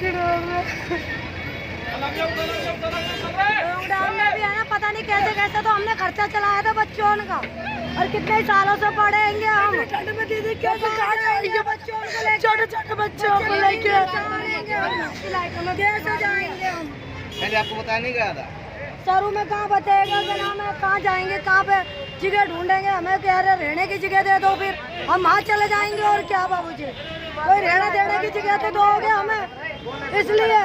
Lockdown में भी है ना, पता नहीं कैसे कैसे तो हमने खर्चा चलाया था बच्चों का, और कितने सालों से पढ़ेंगे हम। ठंड में दीदी कैसे कहाँ जाएंगे बच्चों को लेकर, छोटे छोटे बच्चों को लेकर कैसे जाएंगे हम? पहले आपको बताया नहीं गया था? सरू में कहाँ बचेगा, क्या नाम है, कहाँ जाएंगे, कहाँ पे जगह ढूंढेंगे? हमें कह रहे रहने की जगह दे दो, फिर हम वहाँ चले जाएंगे। और क्या बाबूजी, कोई रहना देने की जगह तो दोगे हमें, इसलिए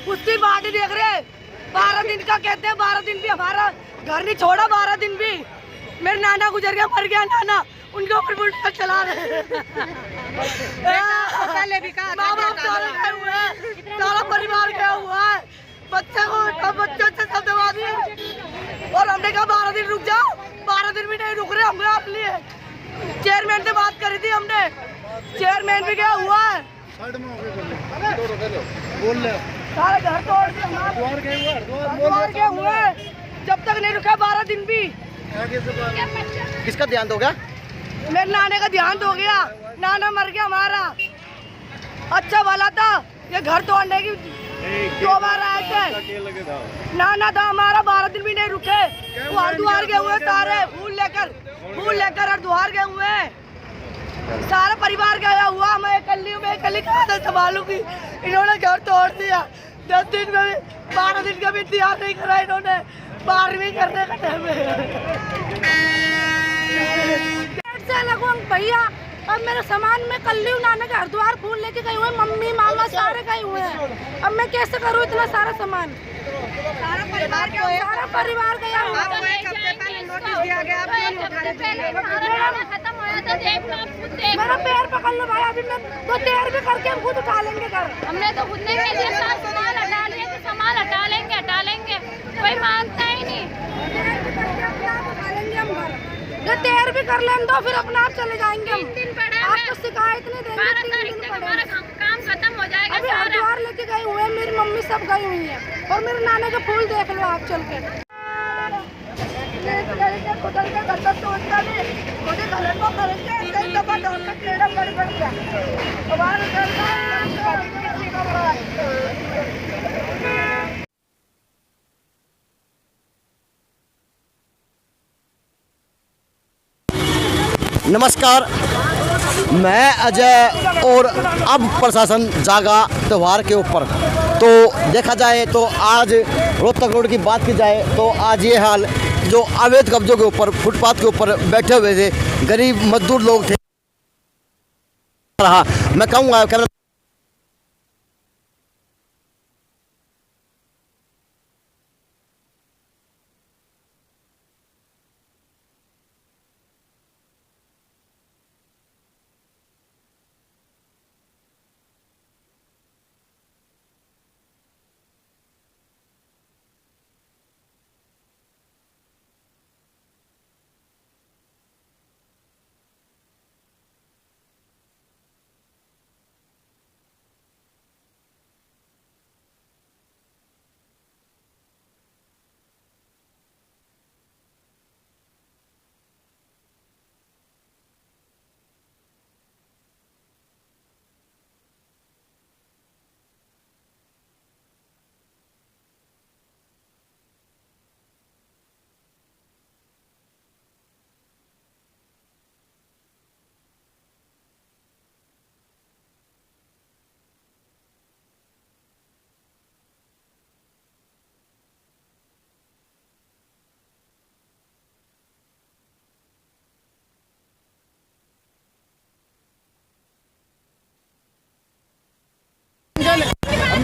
उसकी बात ही देख रहे। 12 दिन का कहते हैं, 12 दिन भी हमारा घर नहीं छोड़ा, 12 दिन भी। मेरे नाना गुजर गया, मर गया नाना, उनके ऊपर बुलडोजर चला रहे। पहले भी कहा सारा परिवार गया हुआ है, बच्चे को बच्चे से सब दबा दिए। और हमने कहा 12 दिन रुक जाओ, 12 दिन भी नहीं रुक रहे हम आप लिए। चेयरमैन से बात करी थी हमने, चेयरमैन भी गया हुआ है। सारे घर तोड़ के हुए, जब तक नहीं रुका 12 दिन भी। किसका ध्यान दोगे? मेरे नाने का ध्यान हो गया, नाना मर गया हमारा। अच्छा वाला था, ये घर तोड़ने की 2 बार आए थे। नाना था हमारा, 12 दिन भी नहीं रुके। वो हरिद्वार गए हुए सारे, फूल लेकर हरिद्वार गए हुए, सारा परिवार गया हुआ। मैं अकेली कहाँ से संभालूंगी? इन्होंने घर तोड़ दिया। 10 दिन में भी, 12 दिन का भी इंतजार नहीं करा इन्होंने, 12वीं करने का टाइम भैया। अब मेरे सामान में कल्ली नाना का हरिद्वार फूल लेके गए हुए, मम्मी मामा सारे गए हुए हैं। अब मैं कैसे करूँ इतना सारा सामान? सारा परिवार गया हुआ। मेरा पैर पकड़ लो भाई, अभी मैं तो तैयार भी करके हम खुद उठा लेंगे घर। हमने तो खुद नहीं किया, सामान हटा लेंगे, सामान हटा लेंगे, कोई मानता ही नहीं। तैयार भी कर लें तो फिर अपने आप चले जाएंगे हम। आपको शिकायत नहीं देंगे। 12 तारीख तक हमारा काम खत्म हो जाएगा। अभी हरिद्वार लेके गई हुए, मेरी मम्मी सब गई हुई है, और मेरे नाने के फूल देख लो आप चल के। नमस्कार, मैं अजय। और अब प्रशासन जागा त्यौहार के ऊपर। तो देखा जाए तो आज रोहतक रोड की बात की जाए तो आज ये हाल, जो अवैध कब्जों के ऊपर फुटपाथ के ऊपर बैठे हुए थे गरीब मजदूर लोग थे, रहा। मैं कहूँगा कैमरा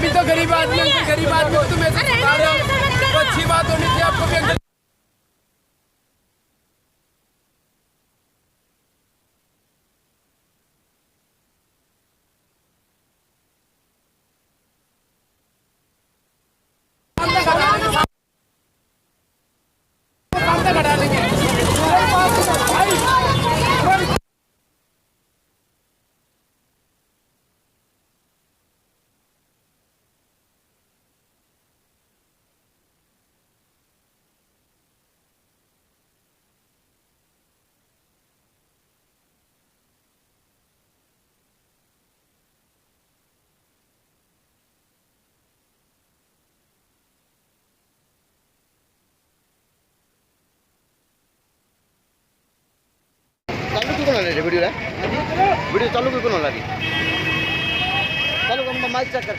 भी तो गरीब आदमी हैं, गरीब आदमी को तुम ऐसे सिखा रहे हो, तो अच्छी बात होनी चाहिए आपको भी अंकल। चालू क्यों करना रे वीडियो रे वीडियो चालू क्यों करना लगी चालू कर माइक चेक कर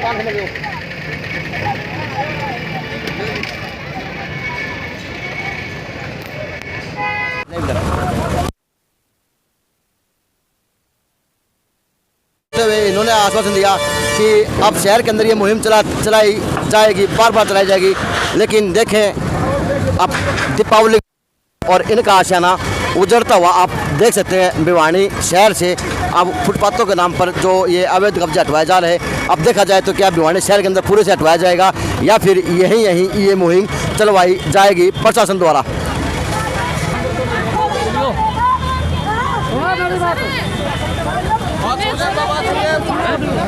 कौन है लोग इन्होंने आश्वासन दिया कि अब शहर के अंदर ये मुहिम चलाई जाएगी, बार बार चलाई जाएगी। लेकिन देखें अब दीपावली और इनका आशियाना उजड़ता हुआ आप देख सकते हैं। भिवानी शहर से अब फुटपाथों के नाम पर जो ये अवैध कब्जे हटवाए जा रहे हैं, अब देखा जाए तो क्या भिवानी शहर के अंदर पूरे से हटवाया जाएगा या फिर यहीं ये मुहिम चलवाई जाएगी प्रशासन द्वारा।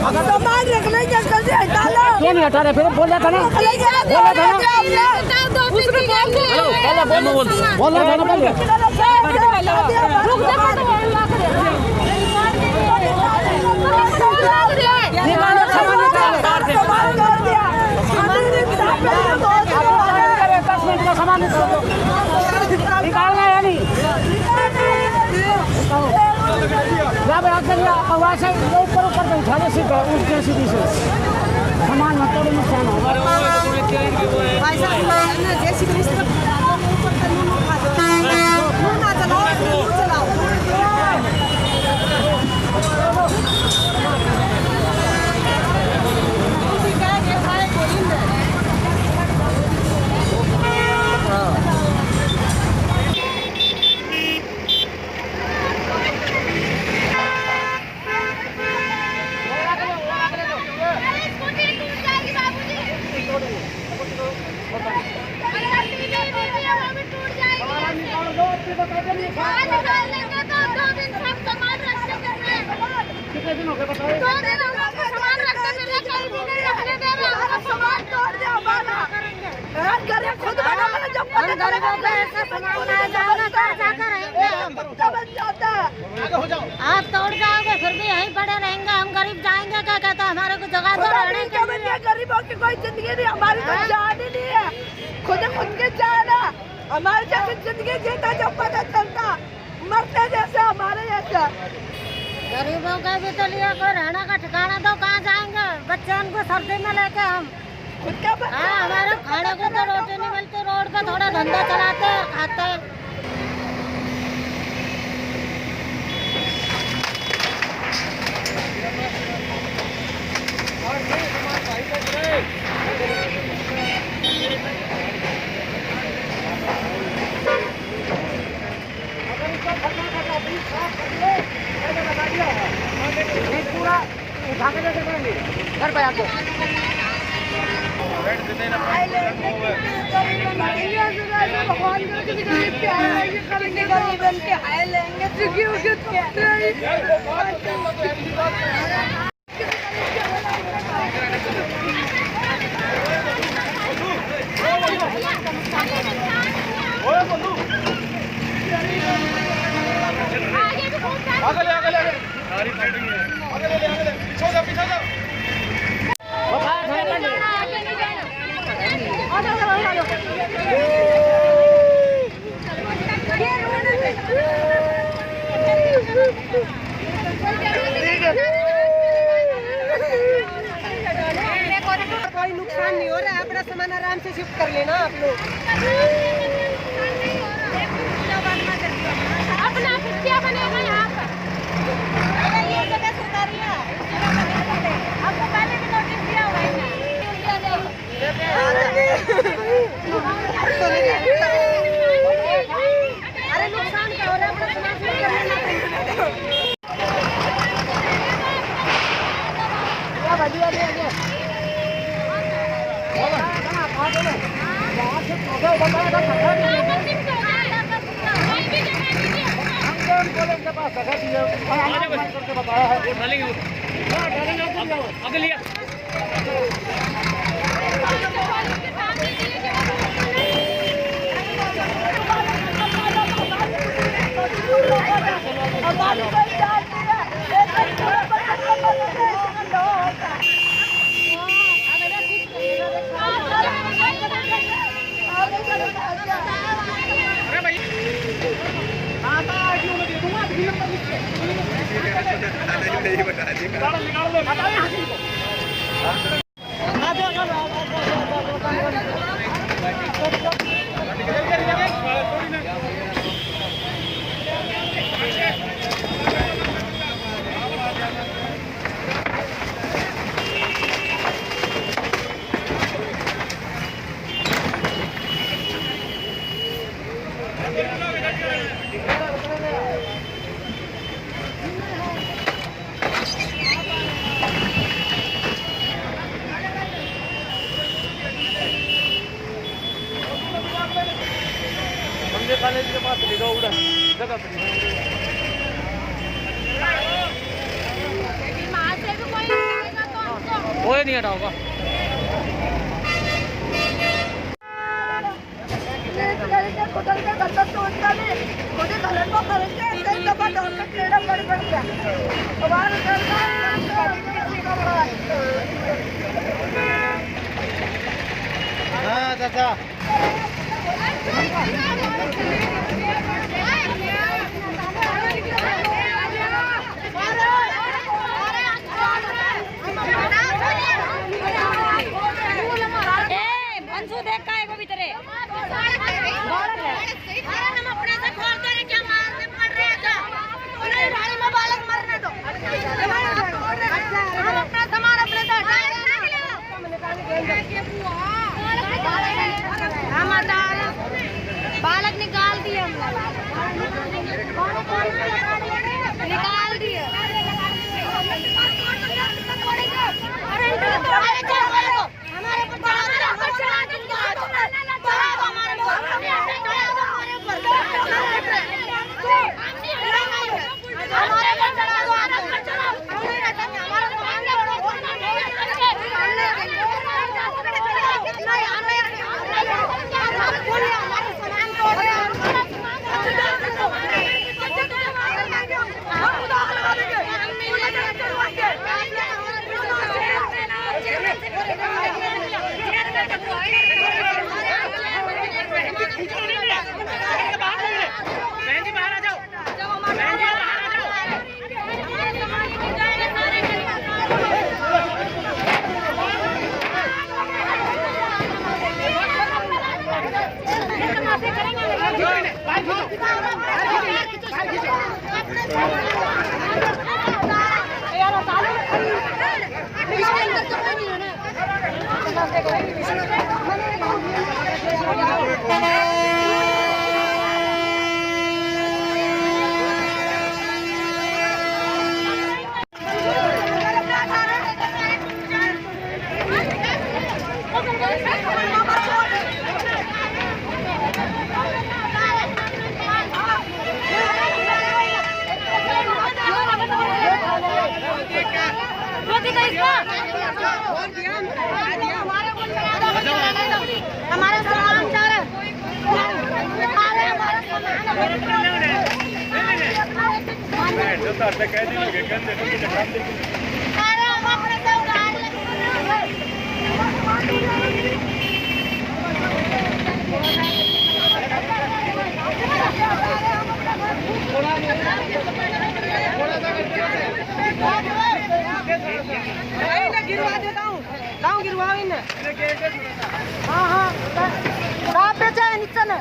सामान रख लेंगे जल्दी हटा लो। क्यों नहीं हटा रहे? फिर बोल रहा था ना, बोल रहा था ना सामान निकालना है नहीं आवाज से ऊपर ऊपर पे उठाने से उठने सीधी से सामान मतलब नुकसान होगा। आप तोड़ जाओगे फिर भी यहीं पड़े रहेंगे, हम गरीब जाएंगे क्या कहते हैं, हमारे को जगह दो रहने के लिए। गरीबों की कोई जिंदगी नहीं, हमारी तो जान ही नहीं है, खुद की जान है। हमारे जैसे जिंदगी जीता जब पता चलता, मरते जैसे हमारे जैसे। गरीबों के भी तो लिए कोई रहने का ठिकाना दो, कहाँ जाएंगे बच्चे उनको सर्दी में लेके हम। हमारे खाने को तो रोटी नहीं मिलती, रोड पे थोड़ा धंधा चलाते खाते। पूरा उठा के लेके जाएंगे घर पे आपको। कोई नहीं हटा होगा। हाँ चाचा देख का एगो भीतरे हम अपने से खोलते हैं क्या मारने पड़ रहे हैं क्या उन्हें भाई में बालक मरने दो हम अपना सामान अपने से हम बालक निकाल दिए हम निकाल दिए हमारे हमारे सामान जा रहे गिरवा देता हूँ गाँव गिरवा हाँ हाँ पे चाहे निचन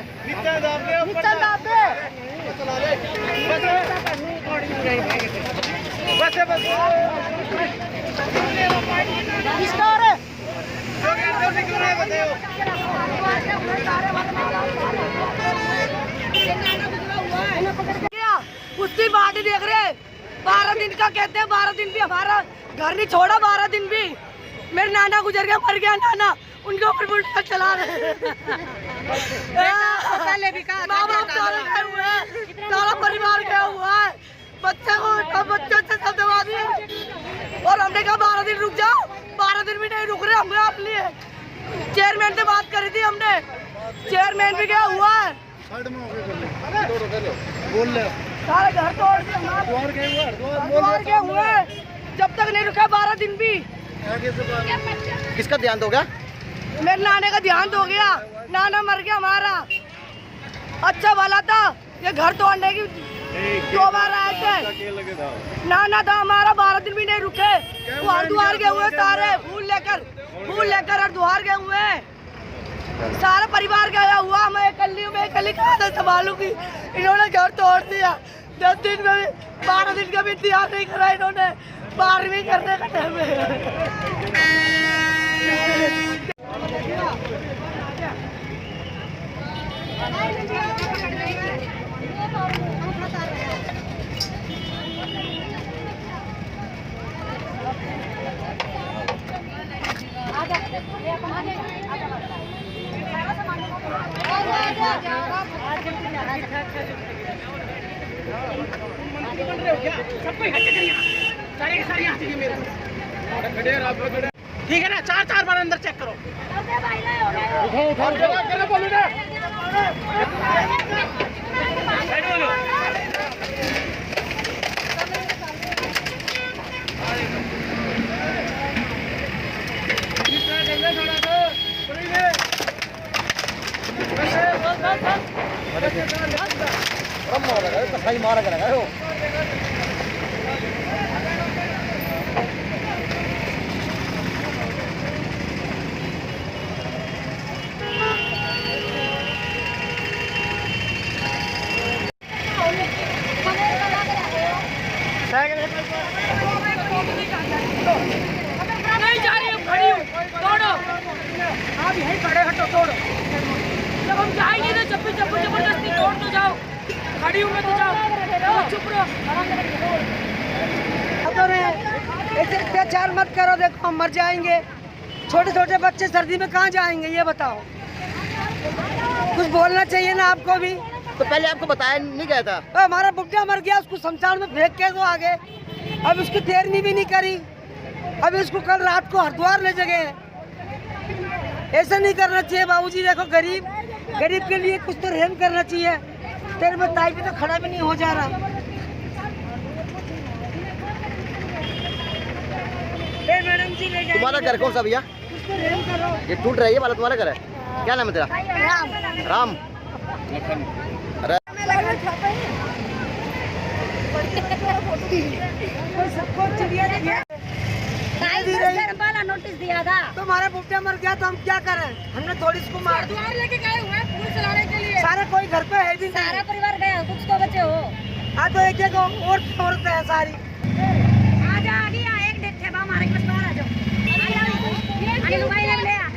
उसकी बात ही देख रहे 12 दिन का कहते हैं 12 दिन भी हमारा घर नहीं छोड़ा 12 दिन भी मेरे नाना गुजर गया मर गया नाना उनके ऊपर बुलडोजर चला रहे हैं। पहले भी कहा माँ बाप सारे गए हुए हैं, सारा परिवार गया हुआ है, बच्चे को बच्चे से सब दबा दिए और हमने कहा 12 दिन रुक जाओ, 12 दिन भी नहीं रुक रहे हम आप लिए। चेयरमैन से बात करी थी हमने, चेयरमैन भी गया हुआ है, सारे घर तोड़ दिए, द्वार गए हुए हैं, जब तक नहीं रुका 12 दिन भी। किसका ध्यान दोगे? मेरे नाने का ध्यान हो गया, नाना मर गया हमारा, अच्छा वाला था, ये घर तोड़ने की 2 बार आए थे। नाना था हमारा, 12 दिन भी नहीं रुके, वो हरिद्वार गए हुए सारे, फूल लेकर हरिद्वार गए हुए, सारा परिवार गया हुआ। मैं अकेली कहाँ से संभालूंगी, इन्होंने घर तोड़ दिया। 10 दिन में भी 12 दिन का भी इंतजार नहीं करा इन्होंने, 12वीं करने का टाइम है। ठीक है ना, 4 बार अंदर चेक करो। नहीं जा रही, खड़ी हूँ, तोड़ो। आप यहीं खड़े हटो, तोड़ो। जब हम जाएंगे तो जबरदस्ती तोड़ तो जाओ, खड़ी हूँ मैं तो जाओ, चुप रहो। ऐसे अत्याचार मत करो, देखो हम मर जाएंगे, छोटे छोटे बच्चे सर्दी में कहाँ जाएंगे ये बताओ, कुछ बोलना चाहिए ना आपको भी। तो पहले आपको बताया नहीं गया था? हमारा बुढ़ा मर गया, उसको शमशान में फेंक के दो आगे, अब उसकी तैरनी भी नहीं करी, अभी उसको कल रात को हरिद्वार ले जगह। ऐसा नहीं करना चाहिए बाबूजी, देखो गरीब के लिए कुछ तो रहम करना चाहिए। तेरे बताई भी तो खड़ा भी नहीं हो जा रहा। मैडम जी ले जाइए। तुम्हारा घर कौन सा भैया? ये टूट रही है वाला तुम्हारा घर है? क्या नाम है तेरा? राम। सबको चिड़िया वाला नोटिस दिया था, तो हमारा बुढ़ा मर गया तो हम क्या करें, हमने थोड़ी इसको मार द्वार लेके गए हुए हैं फूल चलाने के लिए। सारा कोई घर पे है भी सारा परिवार गया, कुछ तो बचे हो। हाँ तो एक औरत है सारी। आजा आ गया, एक डेट थे हमारे पास, बाहर आ जाओ। अरे लुगाई ले ले आ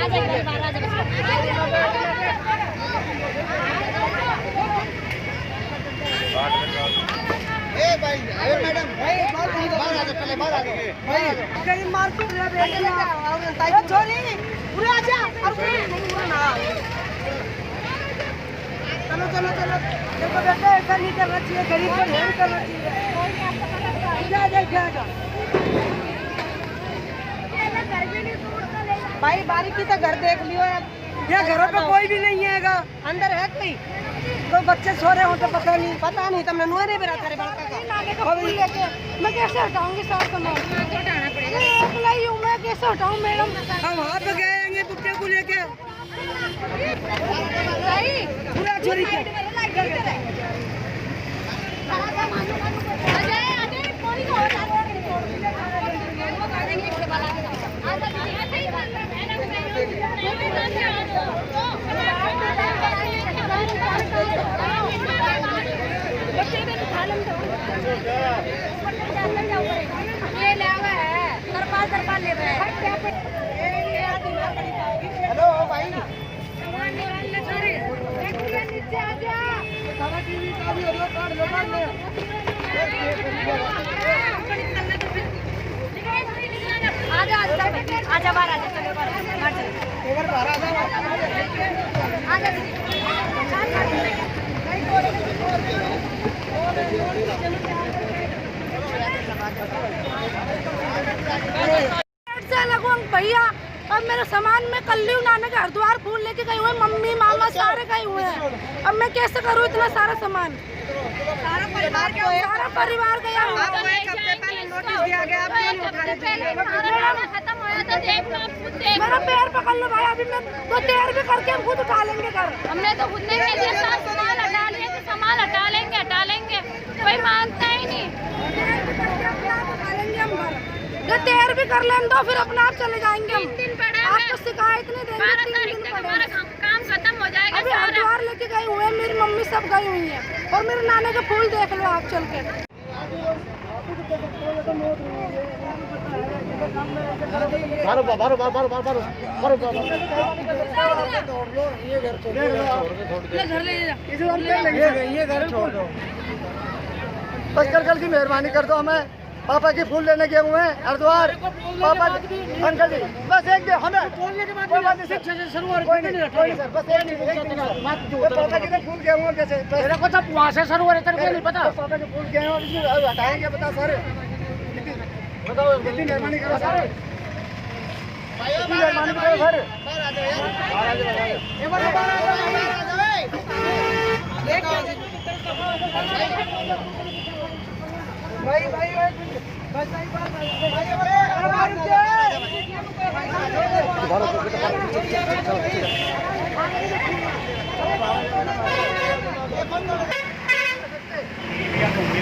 जा बाहर आ जा। ए भाई, ए मैडम, बाहर आ जाओ, पहले बाहर आ जाओ। कहीं मार पीट रहे बेटा, छोरी पूरे आ जा। चलो देखो बेटा, ऐसा नहीं करना चाहिए, गरीब को हेल्प करना चाहिए। भाई बारीकी तो घर देख लियो, ये घरों पे कोई भी नहीं है, अंदर है कोई, तो बच्चे सो रहे हो तो पता नहीं तुमने नुआ नहीं बेरा तेरे बड़का का लेके मैं कैसे हटाऊंगी सारा सामान, हटाना पड़ेगा। अकेला ही हूं मैं, कैसे हटाऊं मैडम? हम वहाँ पे गएंगे बुट्टे को लेके पूरा चोरी के। हेलो भाई, आजा आजा बाहर आजा चलो बाहर से लगूंग भैया। अब मेरे सामान में कल्लू नाना के हरिद्वार फूल लेके गए हुए, मम्मी मामा सारे गए हुए हैं। अब मैं कैसे करूँ इतना सारा सामान? सारा परिवार गया। नोटिस दिया गया, खत्म होया तो मेरा पैर पकड़ लो भाई, अभी मैं तो तैयार भी करके हम खुद उठा लेंगे घर। हमने तो खुद नहीं किया, सामान हटा लिए तो सामान हटा लेंगे, कोई मानता ही नहीं। उठा लेंगे हम घर, जो तैयार भी कर लें तो फिर अपना आप चले जाएंगे हम। आपको शिकायत नहीं देंगे, 3 दिन पड़े, काम खत्म हो जाएगा। अभी हरिद्वार लेके गई हुए, मेरी मम्मी सब गई हुई है, और मेरे नाने के फूल देख लो आप चल के। ये घर छोड़ दो, बस कल की मेहरबानी कर दो। हमें पापा के फूल लेने गए हुए हैं हरिद्वार, पापा अंकल जी बस एक दिन हमें कोई बात नहीं, कोई नहीं सर, बस एक पापा के फूल गए हुए कैसे मेरे को सब वहाँ से शुरू हो रहे नहीं पता। पापा के फूल गए हुए हटाएंगे, बता सर, बताओ कितनी मेहरबानी करो सर, मेहरबानी करो सर।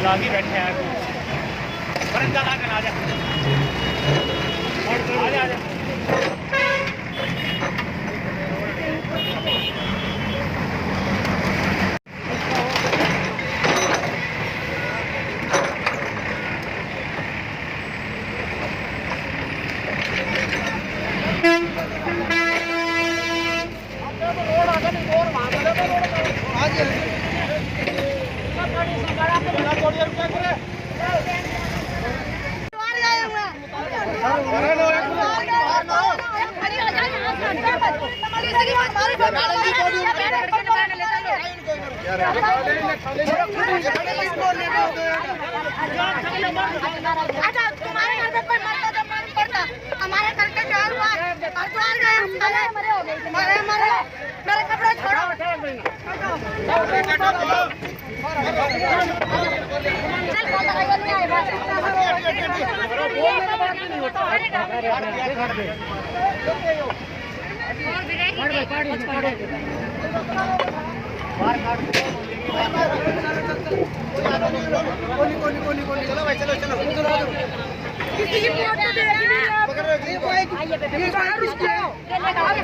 लागी बैठे हैं बरंदा लाकर आ जा अच्छा तुम्हारे घर पे कोई मरता तो मालूम पड़ता, हमारे घर के क्या हुआ? हरिद्वार गए हम, मरे हो गए, मरे मेरे कपड़े छोड़ो। चल कौन लगाइए नहीं आए बात चलो भाई, चलो किसी की मोट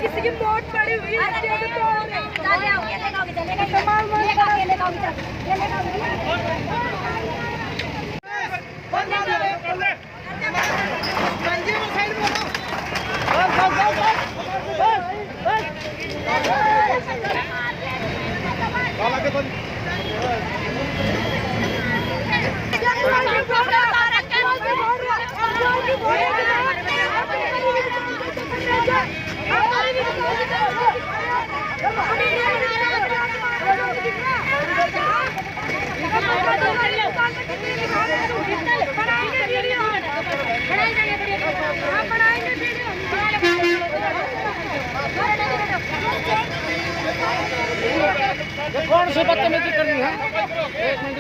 किसी की मोट पड़ी हुई है। कौन सी बदतमीजी करनी है? एक मिनट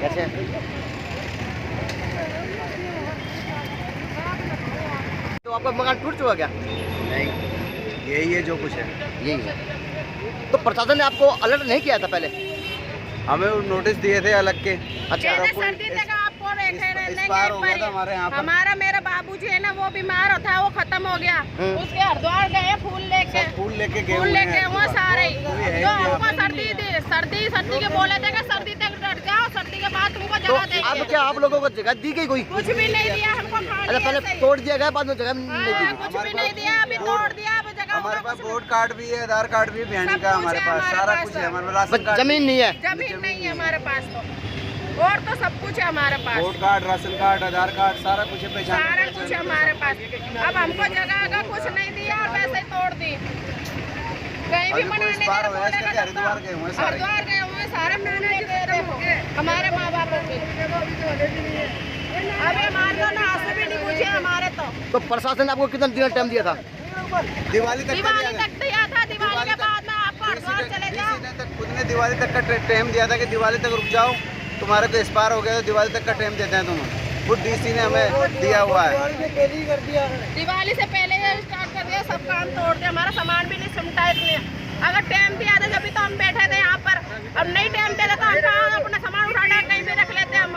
कैसे तो आपका मकान टूट चुका क्या? नहीं, यही है जो कुछ है। यही है। तो प्रशासन ने आपको अलर्ट नहीं किया था पहले? हमें नोटिस दिए थे अलग के। अच्छा, इस बार हो गया था हमारे यहाँ पर। हमारा मेरा बाबूजी है ना वो बीमार था, वो खत्म हो गया। उसके हरिद्वार गए फूल लेके वो सारे तो हमको सर्दी के बोले थे कि सर्दी तक डर जाओ, सर्दी के बाद तुमको तो जगह देंगे। अब क्या आप लोगों को जगह दी गई कोई? कुछ भी नहीं दिया हमको। अच्छा पहले तोड़ दिया गया, बाद में जगह नहीं दी गई। कुछ भी नहीं दिया, अभी तोड़ दिया। अभी जगह हमारे पास वोट कार्ड भी है, आधार कार्ड भी है, बयानी का हमारे पास सारा कुछ है। हमारे पास राशन बस कार्ड, जमीन नहीं है। जमीन नहीं है हमारे पास और तो सब कुछ है हमारे पास। वोट कार्ड, राशन कार्ड, आधार कार्ड सारा कुछ है, पहचान सारा कुछ है हमारे पास। अब हमको जगह का कुछ नहीं दिया और वैसे ही तोड़ दी। कहीं भी मना नहीं हरिद्वार गए हुए सारे, हरिद्वार गए हुए सारे मना नहीं दे रहे हो हमारे माँ बाप भी। अभी हमारे तो ना आंसू भी नहीं पूछे हमारे तो प्रशासन ने आपको कितना दिन टाइम दिया था? दिवाली तक दिवाली तक दिया था। दिवाली के बाद में आप हरिद्वार चले जाओ। खुद ने दिवाली तक का टाइम दिया था कि दिवाली तक रुक जाओ, तुम्हारे को एक्सपायर हो गया तो दिवाली तक का टाइम देते हैं तुम्हें। खुद डीसी ने हमें दिया हुआ है। दिवाली से पहले स्टार्ट कर दिया, सब काम तोड़ दिया, हमारा सामान भी नहीं सिमटा इतने। अगर टाइम दिया था जब तो हम बैठे थे यहाँ पर, अब नहीं टाइम दे तो हम कहाँ अपना सामान उठाना कहीं भी रख लेते हम।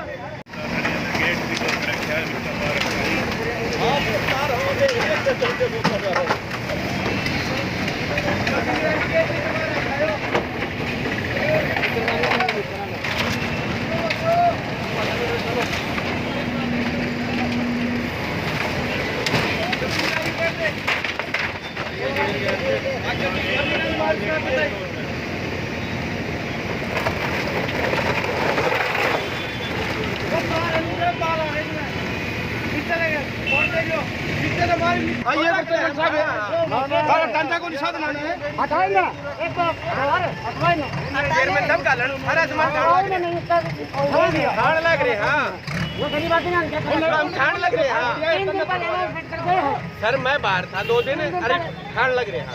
सर मैं बाहर था 2 दिन, अरे ठाण लग रहे हैं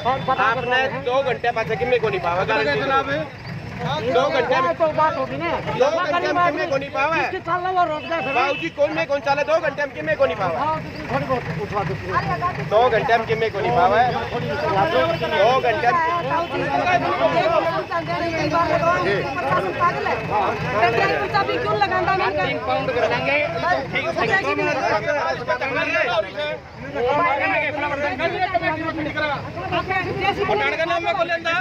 आपने 2 घंटे पास किमें को नहीं पावा गारंटी 2 घंटे में तो बात होगी ना। 2 घंटे में किमें को नहीं पावा बाबूजी कौन में कौन चला 2 घंटे में किमें को नहीं पावा 2 घंटे में किमें को नहीं पावा 2 घंटे क्यों लगाता नहीं 3 पाउंड कर देंगे का नाम में को लेंदा